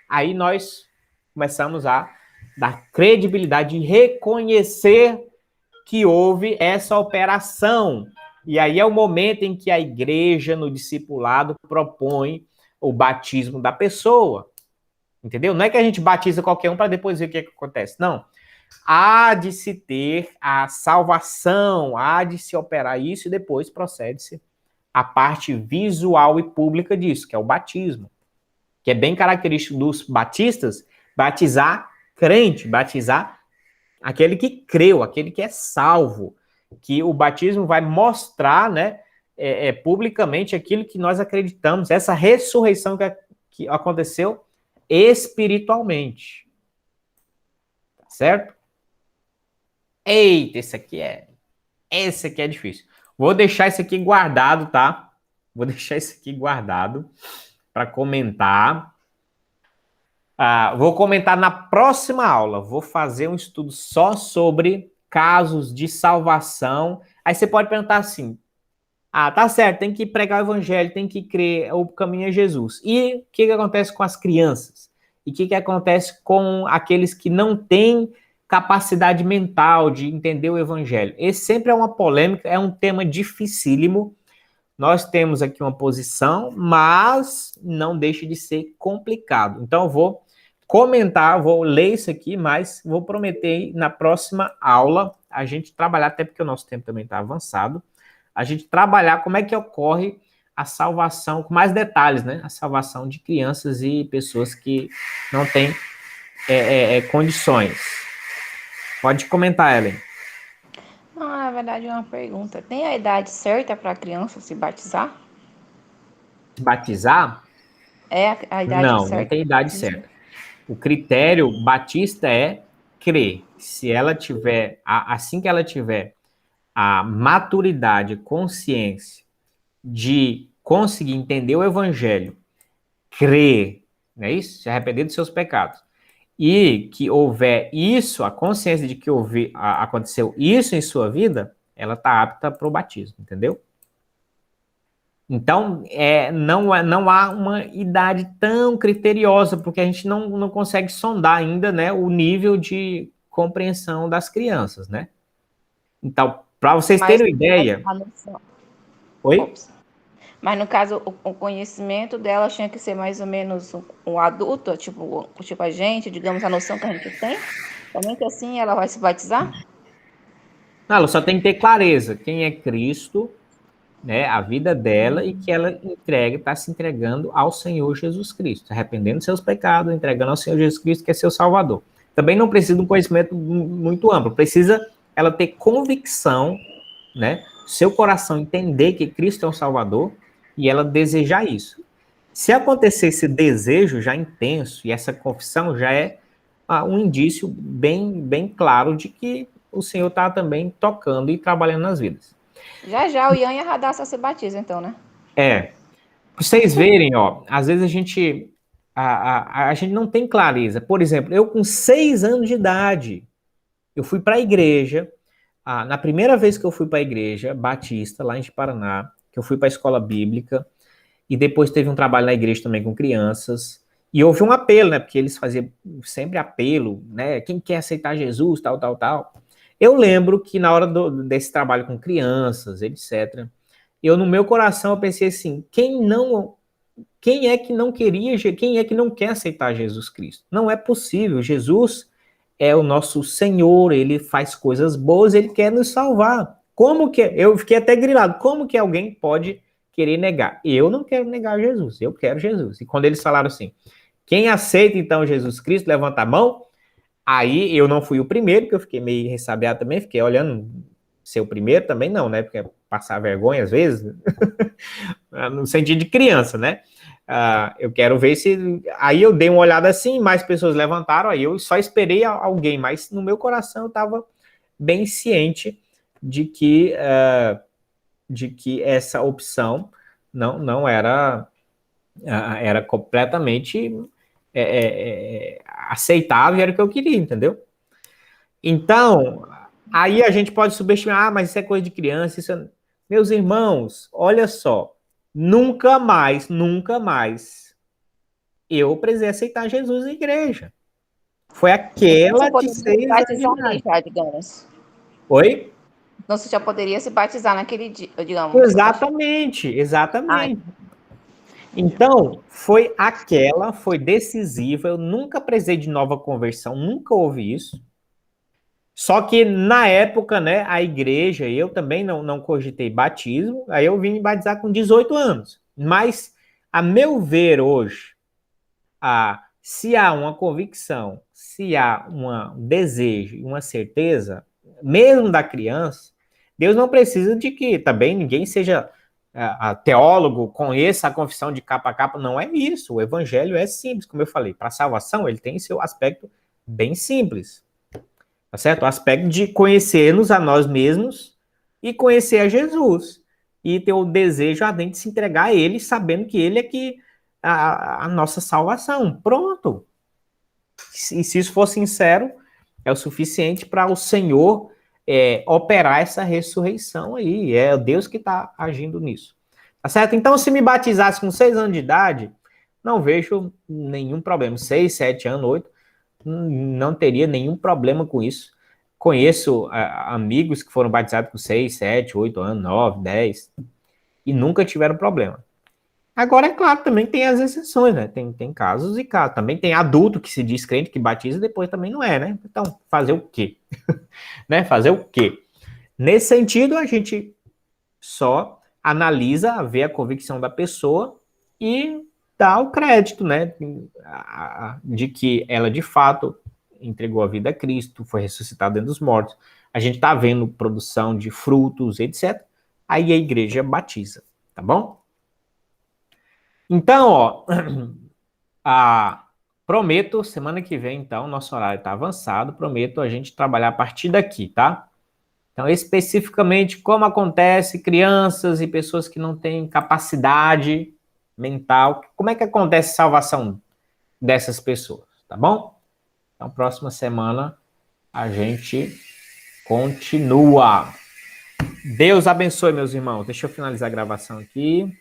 Aí nós começamos a dar credibilidade e reconhecer que houve essa operação. E aí é o momento em que a igreja, no discipulado, propõe o batismo da pessoa. Entendeu? Não é que a gente batiza qualquer um para depois ver o que acontece. Não. Há de se ter a salvação, há de se operar isso e depois procede-se a parte visual e pública disso, que é o batismo. Que é bem característico dos batistas, batizar crente, batizar aquele que creu, aquele que é salvo. Que o batismo vai mostrar, né, publicamente aquilo que nós acreditamos, essa ressurreição que aconteceu espiritualmente. Tá certo? Eita, esse aqui é difícil. Vou deixar isso aqui guardado, tá? Vou deixar isso aqui guardado para comentar. Vou comentar na próxima aula. Vou fazer um estudo só sobre casos de salvação. Aí você pode perguntar assim: tá certo, tem que pregar o evangelho, tem que crer, o caminho é Jesus. E o que acontece com as crianças? E o que acontece com aqueles que não têm capacidade mental de entender o evangelho? Esse sempre é uma polêmica, é um tema dificílimo. Nós temos aqui uma posição, mas não deixa de ser complicado. Então, eu vou comentar, vou ler isso aqui, mas vou prometer na próxima aula a gente trabalhar, até porque o nosso tempo também está avançado, a gente trabalhar como é que ocorre a salvação, com mais detalhes, né? A salvação de crianças e pessoas que não têm condições. Pode comentar, Ellen. Não, na verdade é uma pergunta. Tem a idade certa para a criança se batizar? Batizar? É a idade certa? Não tem idade certa. O critério batista é crer. Se ela tiver, assim que ela tiver a maturidade, consciência de conseguir entender o evangelho, crer, não é isso? Se arrepender dos seus pecados, e que houver isso, a consciência de que aconteceu isso em sua vida, ela está apta para o batismo, entendeu? Então, não há uma idade tão criteriosa, porque a gente não consegue sondar ainda, né, o nível de compreensão das crianças, né? Então, para vocês terem uma ideia... Oi? Mas no caso, o conhecimento dela tinha que ser mais ou menos um adulto, tipo a gente, digamos, a noção que a gente tem. Somente assim ela vai se batizar? Não, ela só tem que ter clareza quem é Cristo, né, a vida dela e que ela está se entregando ao Senhor Jesus Cristo, arrependendo dos seus pecados, entregando ao Senhor Jesus Cristo, que é seu Salvador. Também não precisa de um conhecimento muito amplo, precisa ela ter convicção, né, seu coração entender que Cristo é o Salvador e ela desejar isso. Se acontecer esse desejo já intenso e essa confissão já é um indício bem claro de que o Senhor está também tocando e trabalhando nas vidas. Já o Ian e a Radassa se batizam, então, né? Pra vocês verem, ó, às vezes a gente não tem clareza. Por exemplo, eu com 6 anos de idade, eu fui para a igreja, na primeira vez que eu fui para a igreja batista, lá em Paraná, que eu fui para a escola bíblica, e depois teve um trabalho na igreja também com crianças, e houve um apelo, né, porque eles faziam sempre apelo, né, quem quer aceitar Jesus, tal, tal, tal. Eu lembro que na hora desse trabalho com crianças, etc., eu no meu coração eu pensei assim, quem é que não queria, quem é que não quer aceitar Jesus Cristo? Não é possível. Jesus é o nosso Senhor, ele faz coisas boas, ele quer nos salvar. Como que eu fiquei até grilado, como que alguém pode querer negar? Eu não quero negar Jesus, eu quero Jesus. E quando eles falaram assim, quem aceita então Jesus Cristo, levanta a mão. Aí eu não fui o primeiro, porque eu fiquei meio ressabiado também, fiquei olhando ser o primeiro também não, né? Porque passar vergonha às vezes, no sentido de criança, né? Eu quero ver se. Aí eu dei uma olhada assim, mais pessoas levantaram, aí eu só esperei alguém, mas no meu coração eu estava bem ciente de que essa opção não era, era completamente aceitável, era o que eu queria, entendeu? Então, aí a gente pode subestimar, mas isso é coisa de criança, isso é... Meus irmãos, olha só, nunca mais eu precisei aceitar Jesus na igreja. Foi Então você aquela de poderia se 6 anos de batizar ali idade. já, digamos. Oi? Então você já poderia se batizar naquele dia, digamos, a partir. Exatamente, Ah, exatamente. Então, foi decisiva, eu nunca precisei de nova conversão, nunca houve isso. Só que na época, né, a igreja, eu também não cogitei batismo, aí eu vim me batizar com 18 anos. Mas, a meu ver hoje, se há uma convicção, se há um desejo e uma certeza, mesmo da criança, Deus não precisa de que também ninguém seja teólogo, conheça a confissão de capa a capa, não é isso. O evangelho é simples, como eu falei. Para a salvação, ele tem seu aspecto bem simples. Tá certo? O aspecto de conhecermos a nós mesmos e conhecer a Jesus. E ter o desejo ardente de se entregar a Ele, sabendo que Ele é que a nossa salvação. Pronto. E se isso for sincero, é o suficiente para o Senhor operar essa ressurreição aí. É Deus que está agindo nisso. Tá certo? Então, se me batizasse com 6 anos de idade, não vejo nenhum problema. 6, 7 anos, 8 não teria nenhum problema com isso. Conheço amigos que foram batizados com 6, 7, 8 anos, 9, 10 e nunca tiveram problema. Agora, é claro, também tem as exceções, né? Tem casos e casos. Também tem adulto que se diz crente, que batiza e depois também não é, né? Então, fazer o quê? Né? Fazer o quê? Nesse sentido, a gente só analisa, vê a convicção da pessoa e dá o crédito, né? De que ela, de fato, entregou a vida a Cristo, foi ressuscitada dentro dos mortos. A gente está vendo produção de frutos, etc. Aí a igreja batiza, tá bom? Então, ó, prometo, semana que vem, então, nosso horário está avançado, prometo a gente trabalhar a partir daqui, tá? Então, especificamente, como acontece crianças e pessoas que não têm capacidade mental, como é que acontece a salvação dessas pessoas, tá bom? Então, próxima semana a gente continua. Deus abençoe, meus irmãos. Deixa eu finalizar a gravação aqui.